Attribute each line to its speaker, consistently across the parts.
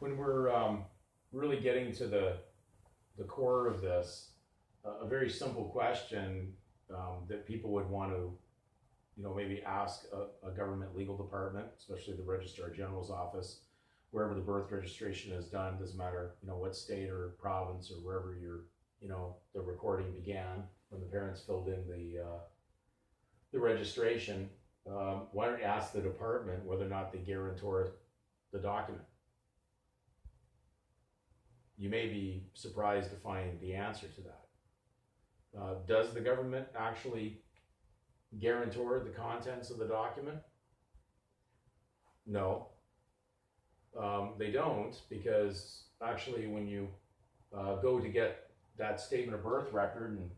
Speaker 1: when we're really getting to the core of this, a very simple question that people would want to, maybe ask a government legal department, especially the Registrar General's office, wherever the birth registration is done, doesn't matter, what state or province or wherever the recording began when the parents filled in the registration. Why don't you ask the department whether or not they guarantor the document? You may be surprised to find the answer to that. Does the government actually guarantor the contents of the document? No, they don't, because actually when you go to get that statement of birth record, and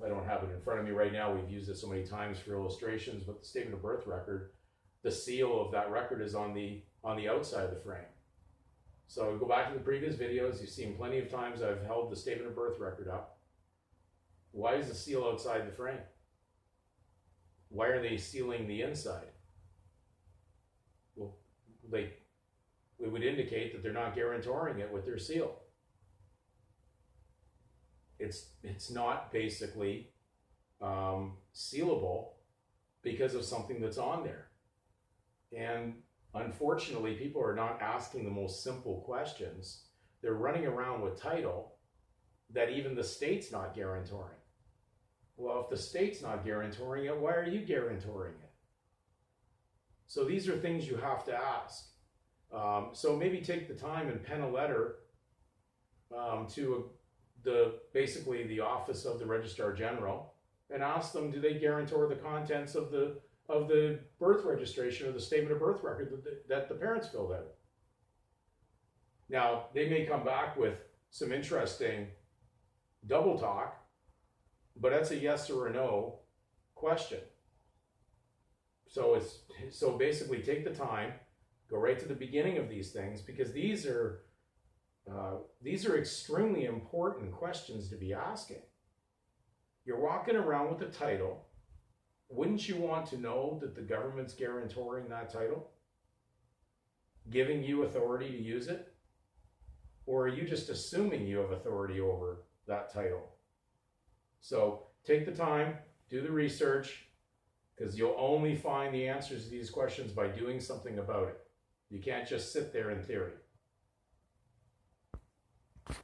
Speaker 1: I don't have it in front of me right now, we've used it so many times for illustrations, but the statement of birth record, the seal of that record is on the outside of the frame. So go back to the previous videos, you've seen plenty of times I've held the statement of birth record up. Why is the seal outside the frame? Why are they sealing the inside? Well, it would indicate that they're not guarantoring it with their seal. It's not basically sealable because of something that's on there. And unfortunately, people are not asking the most simple questions. They're running around with title that even the state's not guarantoring. Well, if the state's not guarantoring it, why are you guarantoring it? So these are things you have to ask. So maybe take the time and pen a letter to basically the office of the Registrar General and ask them, do they guarantor the contents of the birth registration or the statement of birth record that the parents filled out? Now, they may come back with some interesting double talk, but that's a yes or a no question. So basically take the time, go right to the beginning of these things, because these are extremely important questions to be asking. You're walking around with a title. Wouldn't you want to know that the government's guarantoring that title? Giving you authority to use it? Or are you just assuming you have authority over that title? So take the time, do the research, because you'll only find the answers to these questions by doing something about it. You can't just sit there in theory.